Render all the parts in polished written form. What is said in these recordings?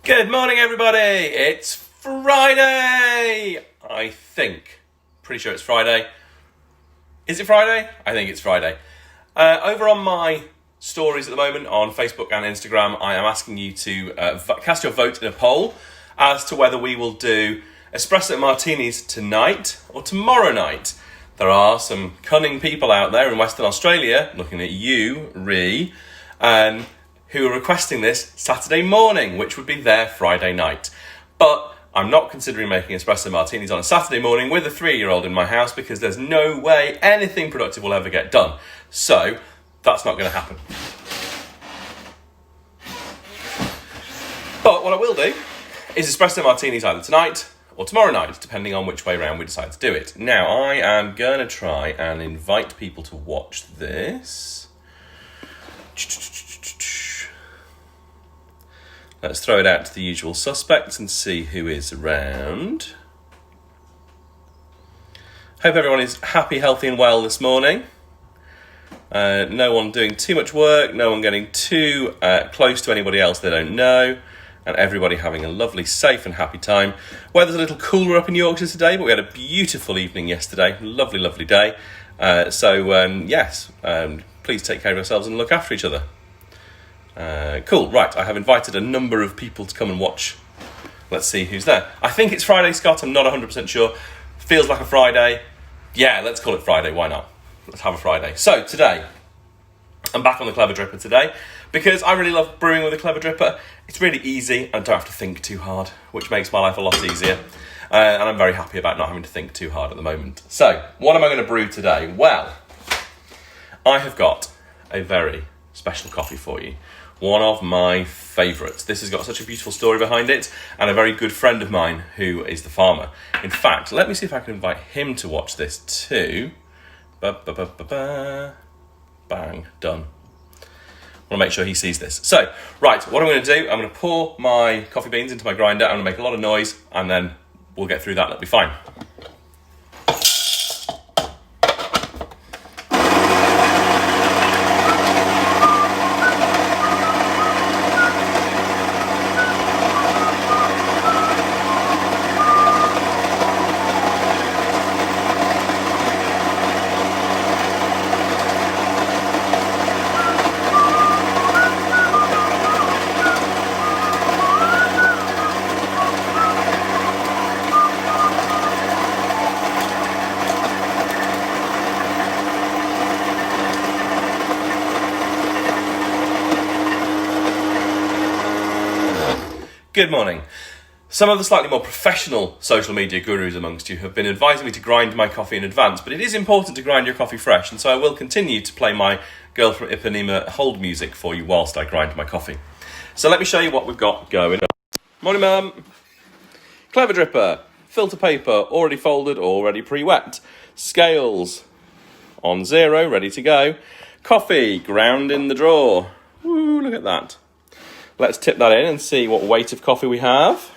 Good morning, everybody. It's Friday. I think. Pretty sure it's Friday. Is it Friday? I think it's Friday. Over on my stories at the moment on Facebook and Instagram, I am asking you to cast your vote in a poll as to whether we will do espresso martinis tonight or tomorrow night. There are some cunning people out there in Western Australia, looking at you, Ree, who are requesting this Saturday morning, which would be their Friday night. But I'm not considering making espresso martinis on a Saturday morning with a 3-year-old in my house because there's no way anything productive will ever get done. So that's not going to happen. But what I will do is espresso martinis either tonight or tomorrow night, depending on which way round we decide to do it. Now, I am going to try and invite people to watch this. Let's throw it out to the usual suspects and see who is around. Hope everyone is happy, healthy and well this morning. No one doing too much work, no one getting too close to anybody else they don't know, and everybody having a lovely, safe and happy time. Weather's a little cooler up in Yorkshire today, but we had a beautiful evening yesterday. Lovely, lovely day. Yes, please take care of yourselves and look after each other. Cool, right, I have invited a number of people to come and watch. Let's see who's there. I think it's Friday, Scott, I'm not 100% sure. Feels like a Friday. Yeah, let's call it Friday, why not? Let's have a Friday. So, today, I'm back on the Clever Dripper today because I really love brewing with a Clever Dripper. It's really easy and I don't have to think too hard, which makes my life a lot easier. And I'm very happy about not having to think too hard at the moment. So, what am I going to brew today? Well, I have got a very special coffee for you. One of my favourites. This has got such a beautiful story behind it, and a very good friend of mine who is the farmer. In fact, let me see if I can invite him to watch this too. Bang, done. I want to make sure he sees this. So, right, what I'm going to do, I'm going to pour my coffee beans into my grinder, I'm going to make a lot of noise, and then we'll get through that, that'll be fine. Good morning. Some of the slightly more professional social media gurus amongst you have been advising me to grind my coffee in advance, but it is important to grind your coffee fresh, and so I will continue to play my Girl from Ipanema hold music for you whilst I grind my coffee. So let me show you what we've got going on. Morning, Mum. Clever Dripper, filter paper, already folded, already pre-wet. Scales, on 0, ready to go. Coffee, ground in the drawer. Woo, look at that. Let's tip that in and see what weight of coffee we have.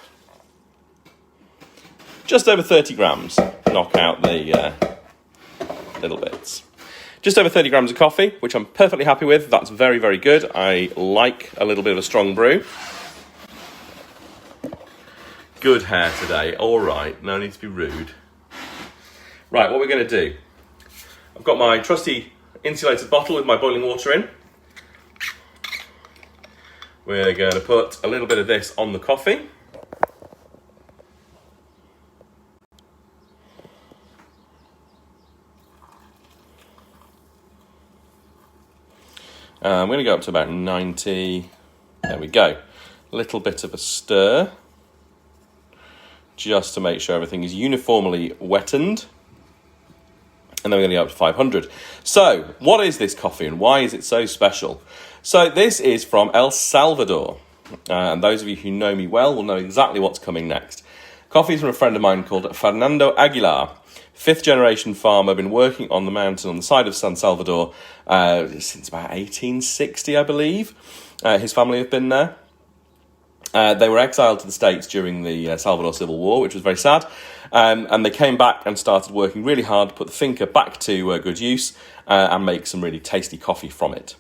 Just over 30 grams. Knock out the little bits. Just over 30 grams of coffee, which I'm perfectly happy with. That's very, very good. I like a little bit of a strong brew. Good hair today. All right, no need to be rude. Right, what we're going to do. I've got my trusty insulated bottle with my boiling water in. We're going to put a little bit of this on the coffee. I'm going to go up to about 90. There we go. A little bit of a stir, just to make sure everything is uniformly wetted. And then we're going to go up to 500. So, what is this coffee and why is it so special? So, this is from El Salvador. And those of you who know me well will know exactly what's coming next. Coffee is from a friend of mine called Fernando Aguilar. 5th generation farmer, been working on the mountain on the side of San Salvador since about 1860, I believe. His family have been there. They were exiled to the States during the Salvador Civil War, which was very sad. And they came back and started working really hard to put the finca back to good use and make some really tasty coffee from it.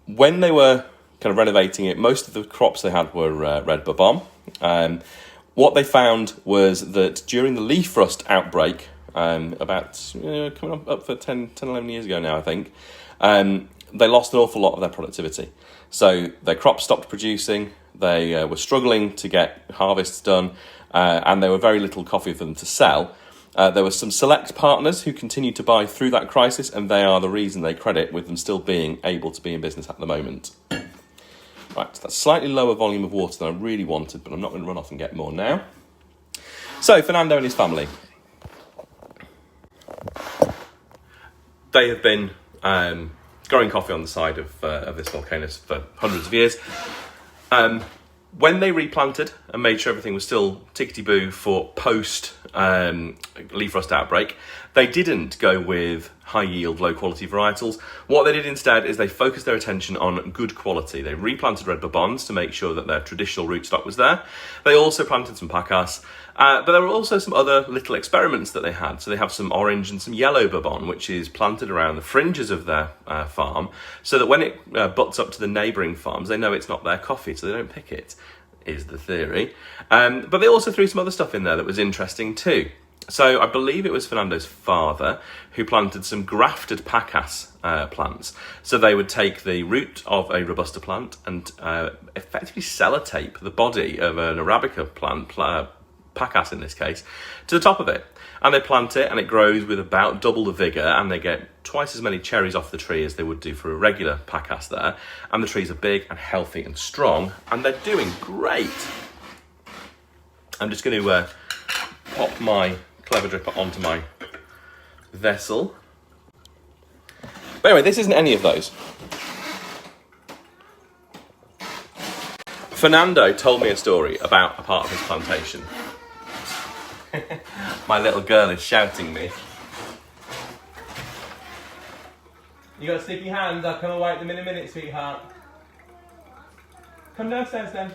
When they were kind of renovating it. Most of the crops they had were red bourbon. What they found was that during the leaf rust outbreak, about coming up for 10, 11 years ago now, I think, they lost an awful lot of their productivity. So their crops stopped producing, they were struggling to get harvests done, and there were very little coffee for them to sell. There were some select partners who continued to buy through that crisis, and they are the reason they credit with them still being able to be in business at the moment. Right, so that's slightly lower volume of water than I really wanted, but I'm not going to run off and get more now. So, Fernando and his family. They have been growing coffee on the side of this volcano for hundreds of years. When they replanted and made sure everything was still tickety-boo for post leaf rust outbreak, they didn't go with high-yield, low-quality varietals. What they did instead is they focused their attention on good quality. They replanted red bourbons to make sure that their traditional rootstock was there. They also planted some pacas, but there were also some other little experiments that they had. So they have some orange and some yellow bourbon, which is planted around the fringes of their farm, so that when it butts up to the neighbouring farms, they know it's not their coffee, so they don't pick it, is the theory. But they also threw some other stuff in there that was interesting too. So I believe it was Fernando's father who planted some grafted pacas plants. So they would take the root of a Robusta plant and effectively sellotape the body of an Arabica plant, pacas in this case, to the top of it. And they plant it and it grows with about double the vigour, and they get twice as many cherries off the tree as they would do for a regular pacas there. And the trees are big and healthy and strong, and they're doing great. I'm just going to pop my Clever Dripper onto my vessel. But anyway, this isn't any of those. Fernando told me a story about a part of his plantation. My little girl is shouting me. You got sticky hands? I'll come and wipe them in a minute, sweetheart. Come downstairs then.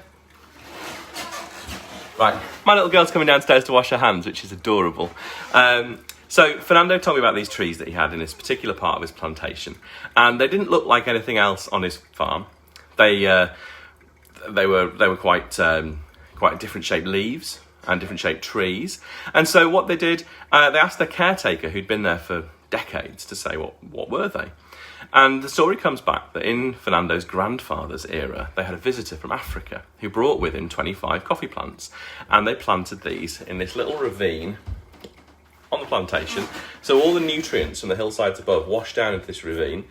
Right, my little girl's coming downstairs to wash her hands, which is adorable. So Fernando told me about these trees that he had in this particular part of his plantation, and they didn't look like anything else on his farm. They were quite different shaped leaves and different shaped trees. And so what they did, they asked their caretaker, who'd been there for decades, to say what were they. And the story comes back that in Fernando's grandfather's era, they had a visitor from Africa who brought with him 25 coffee plants. And they planted these in this little ravine on the plantation. So all the nutrients from the hillsides above wash down into this ravine.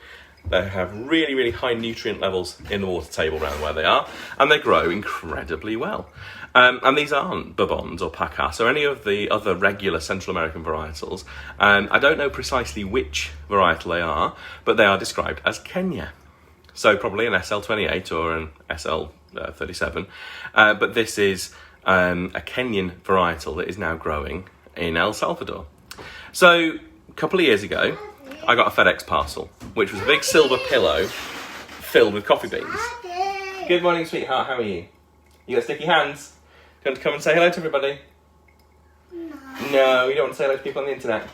They have really, really high nutrient levels in the water table around where they are, and they grow incredibly well. And these aren't bourbons or pacas or any of the other regular Central American varietals. I don't know precisely which varietal they are, but they are described as Kenia. So probably an SL28 or an SL37. But this is a Kenyan varietal that is now growing in El Salvador. So a couple of years ago, I got a FedEx parcel, which was a big silver pillow filled with coffee beans. Good morning, sweetheart. How are you? You got sticky hands? Do you want to come and say hello to everybody? No, you don't want to say hello to people on the internet?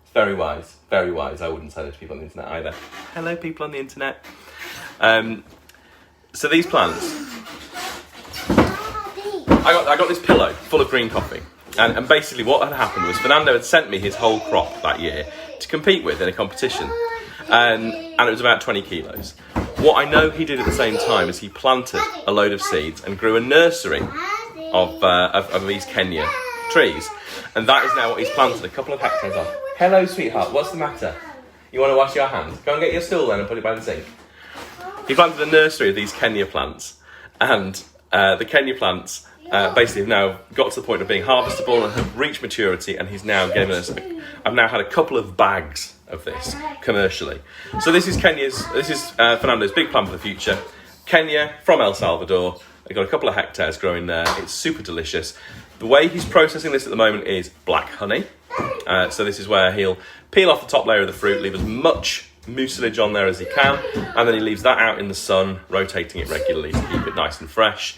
It's very wise. Very wise. I wouldn't say hello to people on the internet either. Hello, people on the internet. So these plants, I got this pillow full of green coffee. And basically what had happened was Fernando had sent me his whole crop that year to compete with in a competition. And it was about 20 kilos. What I know he did at the same time is he planted a load of seeds and grew a nursery of these Kenya trees. And that is now what he's planted a couple of hectares of. Hello, sweetheart. What's the matter? You want to wash your hands? Go and get your stool then and put it by the sink. He planted a nursery of these Kenya plants. And the Kenya plants basically have now got to the point of being harvestable and have reached maturity, and he's now given us I've now had a couple of bags of this commercially. So this is Fernando's big plan for the future. Kenya from El Salvador. They've got a couple of hectares growing there. It's super delicious. The way he's processing this at the moment is black honey. So this is where he'll peel off the top layer of the fruit, leave as much mucilage on there as he can, and then he leaves that out in the sun, rotating it regularly to keep it nice and fresh.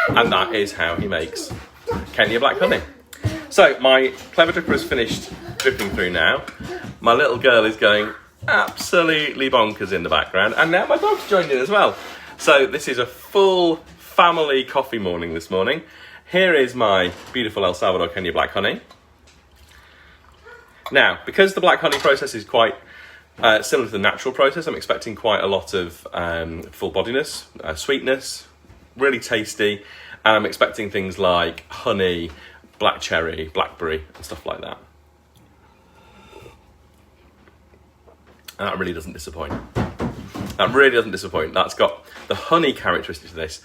And that is how he makes Kenia Black honey. So my Clever Dripper has finished dripping through now. My little girl is going absolutely bonkers in the background, and now my dog's joined in as well. So this is a full family coffee morning this morning. Here is my beautiful El Salvador Kenia Black honey. Now, because the black honey process is quite similar to the natural process, I'm expecting quite a lot of full bodiness, sweetness, really tasty, and I'm expecting things like honey, black cherry, blackberry, and stuff like that. And that really doesn't disappoint. That really doesn't disappoint. That's got the honey characteristics of this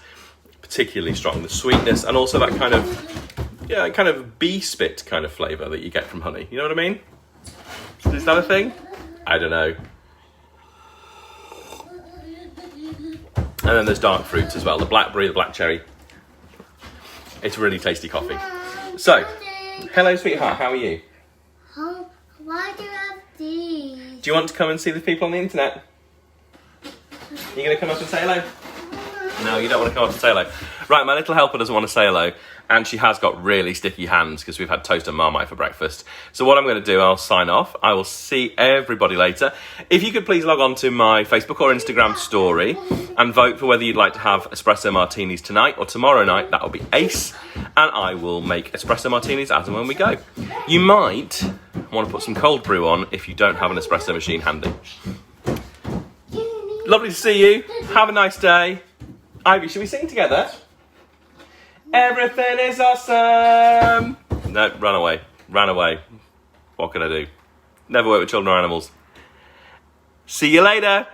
particularly strong, the sweetness, and also that kind of bee spit kind of flavour that you get from honey. You know what I mean? Is that a thing? I don't know. And then there's dark fruits as well, the blackberry, the black cherry. It's really tasty coffee. So, hello sweetheart, how are you? Why do you have these? Do you want to come and see the people on the internet? You going to come up and say hello? No, you don't want to come up and say hello. Right, my little helper doesn't want to say hello, and she has got really sticky hands because we've had toast and Marmite for breakfast. So what I'm going to do, I'll sign off. I will see everybody later. If you could please log on to my Facebook or Instagram story and vote for whether you'd like to have espresso martinis tonight or tomorrow night, that will be ace. And I will make espresso martinis as and when we go. You might want to put some cold brew on if you don't have an espresso machine handy. Lovely to see you. Have a nice day. Ivy, should we sing together? Everything is awesome. No, run away. Ran away. What can I do? Never work with children or animals. See you later.